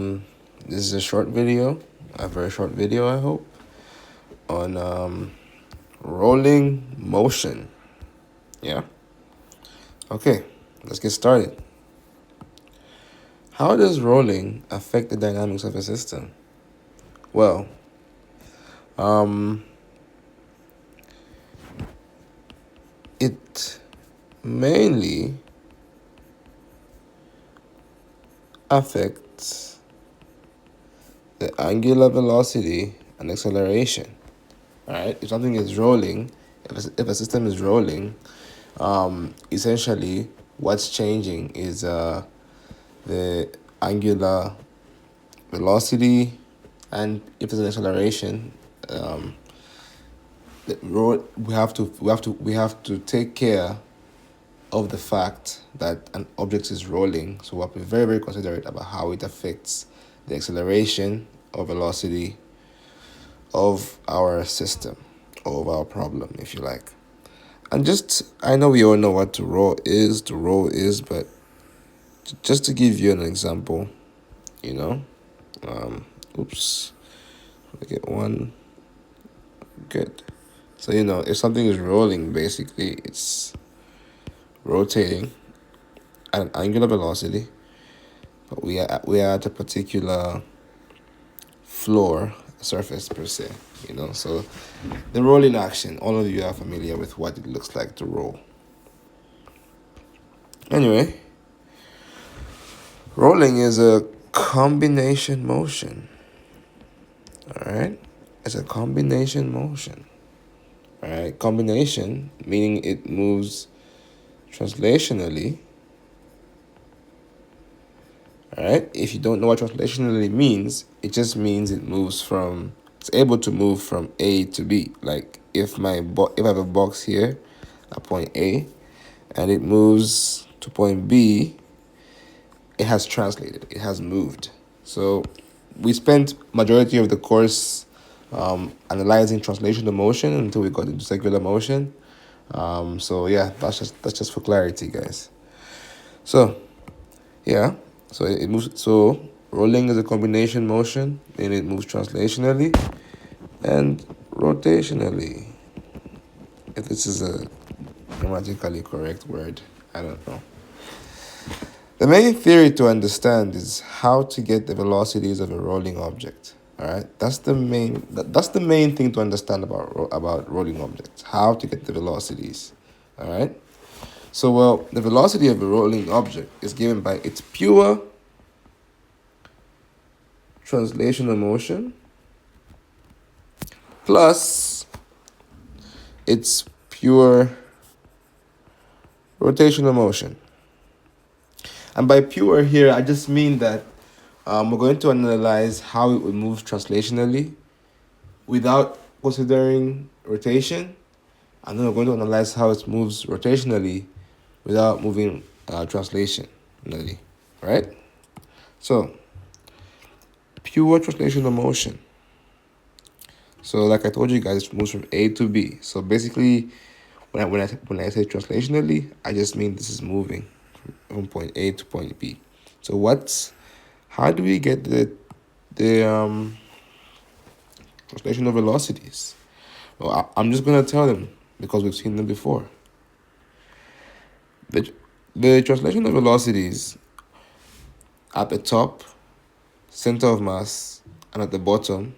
This is a short video, a very short video, I hope, on rolling motion. Yeah? Okay, let's get started. How does rolling affect the dynamics of a system? Well, it mainly affects the angular velocity and acceleration. All right, if something is rolling, if a system is rolling, essentially what's changing is the angular velocity, and if there's an acceleration, we have to take care of the fact that an object is rolling. So we have to be very, very considerate about how it affects the acceleration or velocity of our system, or of our problem, if you like. And I know we all know what to roll is, but just to give you an example, oops, I get one, good. So, if something is rolling, basically, it's rotating at an angular velocity, but we are at a particular floor surface per se, So the rolling action, all of you are familiar with what it looks like to roll. Anyway, rolling is a combination motion. All right? It's a combination motion. All right? Combination, meaning it moves translationally. All right? If you don't know what translationally means, it just means it's able to move from A to B. Like if I have a box here at point A and it moves to point B, it has translated, it has moved. So we spent majority of the course analyzing translational motion until we got into circular motion. So yeah, that's just for clarity, guys. So yeah, so it moves. So rolling is a combination motion, and it moves translationally and rotationally. If this is a grammatically correct word, I don't know. The main theory to understand is how to get the velocities of a rolling object. All right, that's the main thing to understand about rolling objects. How to get the velocities. All right. So, well, the velocity of a rolling object is given by its pure translational motion plus its pure rotational motion. And by pure here, I just mean that we're going to analyze how it would move translationally without considering rotation. And then we're going to analyze how it moves rotationally without moving translationally, right? So, pure translational motion. So, like I told you guys, it moves from A to B. So basically, when I say translationally, I just mean this is moving from point A to point B. So how do we get the translational velocities? Well, I'm just gonna tell them because we've seen them before. The translational velocities at the top, center of mass, and at the bottom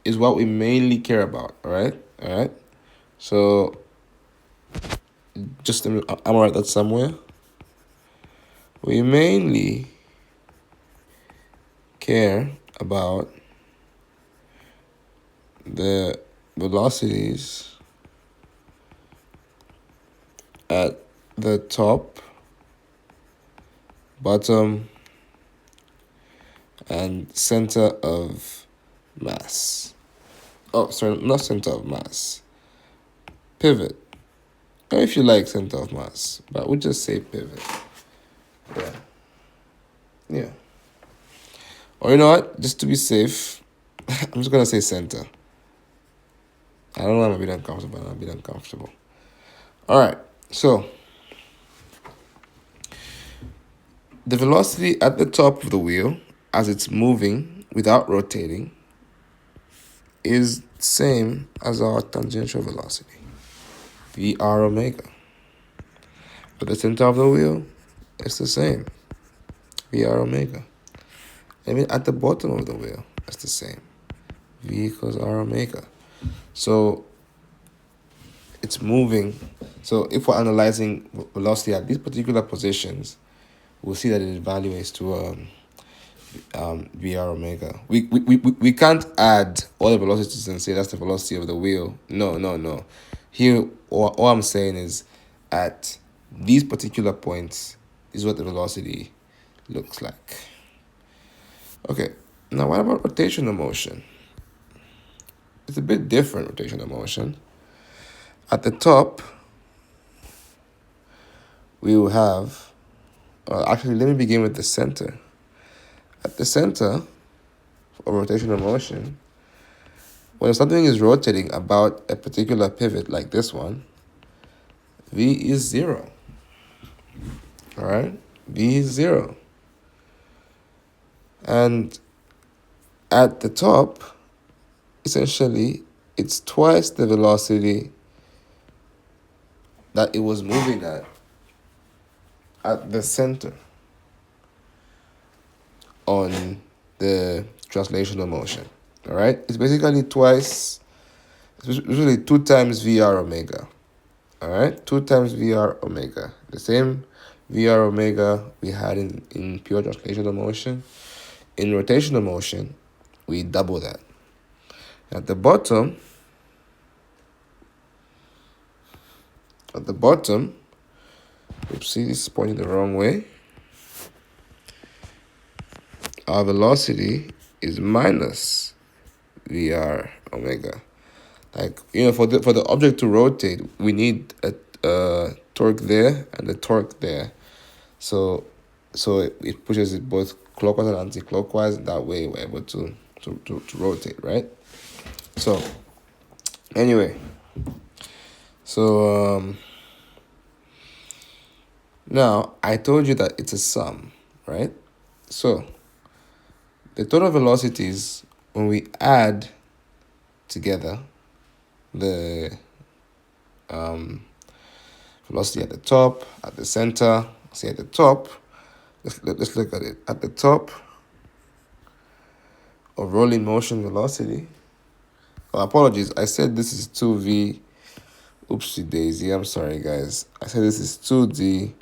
is what we mainly care about. All right. So I'm gonna write that somewhere. We mainly care about the velocities at the top, bottom, and center of mass. Oh, sorry, not center of mass. Pivot. Or if you like center of mass, but we'll just say pivot. Yeah. Or you know what? Just to be safe, I'm just gonna say center. I don't know, I'm a bit uncomfortable. All right, so the velocity at the top of the wheel as it's moving without rotating is same as our tangential velocity, VR omega. At the center of the wheel, it's the same, VR omega. Even at the bottom of the wheel, it's the same, V equals R omega. So it's moving. So if we're analyzing velocity at these particular positions, we'll see that it evaluates to VR omega. We can't add all the velocities and say that's the velocity of the wheel. No. Here, all I'm saying is at these particular points is what the velocity looks like. Okay, now what about rotational motion? It's a bit different, rotational motion. At the top, we will have, actually, let me begin with the center. At the center of rotational motion, when something is rotating about a particular pivot like this one, V is 0. All right? V is 0. And at the top, essentially, it's twice the velocity that it was moving at the center on the translational motion. All right? It's basically twice, it's usually 2 times VR omega. All right? 2 times VR omega. The same VR omega we had in pure translational motion. In rotational motion, we double that. At the bottom, oopsie, this is pointing the wrong way. Our velocity is minus VR omega. Like, for the object to rotate, we need a torque there and a torque there. So it pushes it both clockwise and anti-clockwise. That way we're able to rotate, right? So anyway, now I told you that it's a sum, right? So the total velocities, when we add together the velocity at the top, at the center, say at the top, let's look at it. At the top of rolling motion velocity, apologies, I said this is 2V, oopsie daisy, I'm sorry guys. I said this is 2D,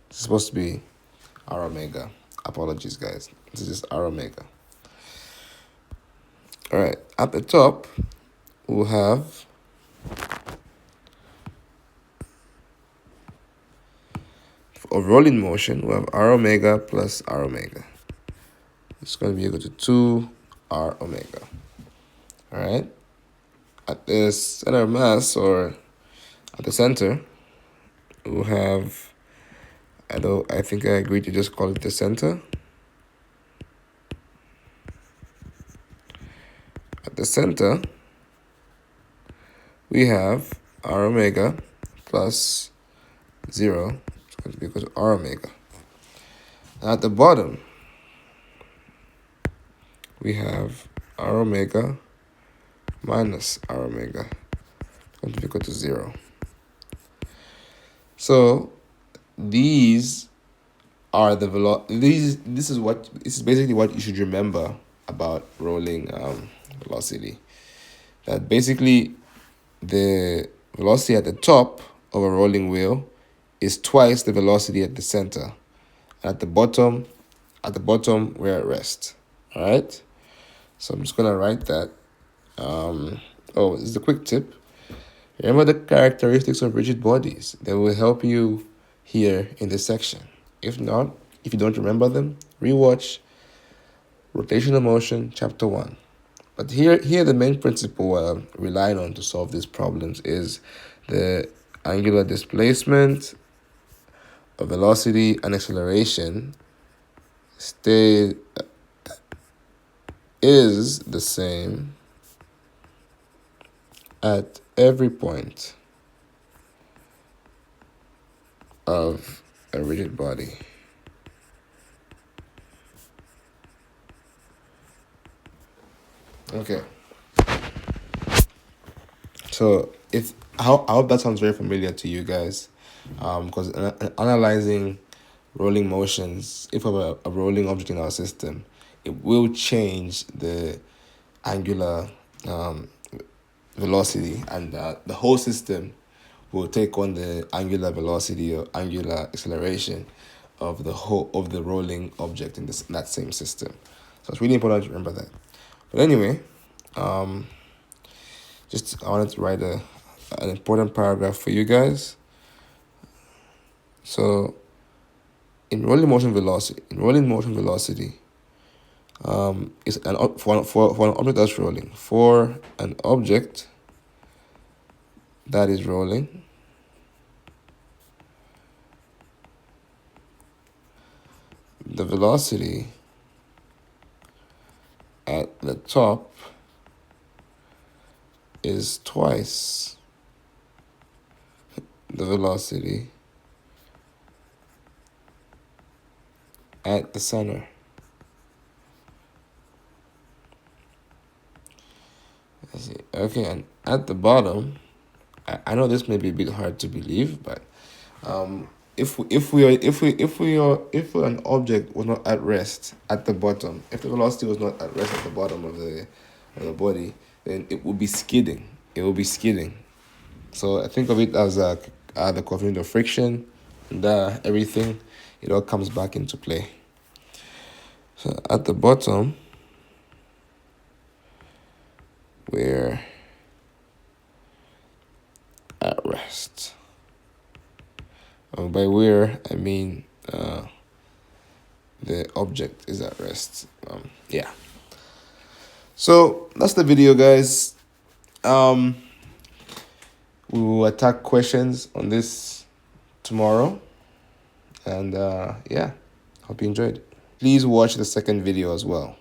it's supposed to be R omega. Apologies guys, this is R omega. All right, at the top, we'll have of rolling motion, we'll have R omega plus R omega. It's going to be equal to 2 R omega. All right. At the center of mass, or at the center, we'll have, I think I agreed to just call it the center. At the center, we have R omega plus 0. It's going to be equal to R omega. At the bottom, we have R omega minus R omega, going to be equal to 0. So these are the this is basically what you should remember about rolling velocity. That basically the velocity at the top of a rolling wheel is twice the velocity at the center. At the bottom, we're at rest. All right. So I'm just gonna write that. This is a quick tip. Remember the characteristics of rigid bodies. They will help you here in this section. If not, if you don't remember them, rewatch Rotational Motion, Chapter 1. But here the main principle relying on to solve these problems is the angular displacement, velocity, and acceleration is the same at every point of a rigid body. Okay. So if I hope that sounds very familiar to you guys, because analyzing rolling motions, if we have a rolling object in our system, it will change the angular um, velocity, and the whole system will take on the angular velocity or angular acceleration of the whole of the rolling object in that same system. So it's really important to remember that. But anyway, um, just I wanted to write an important paragraph for you guys. So in rolling motion velocity, is for an object that's rolling. For an object that is rolling, the velocity at the top is twice the velocity at the center. I see. Okay, and at the bottom, I know this may be a bit hard to believe, but if an object was not at rest at the bottom, if the velocity was not at rest at the bottom of the body, then it would be skidding. It will be skidding. So I think of it as the coefficient of friction, and everything, it all comes back into play. So at the bottom, we're at rest. By where, I mean the object is at rest. Yeah. So that's the video, guys. We will attack questions on this tomorrow. And yeah, hope you enjoyed. Please watch the second video as well.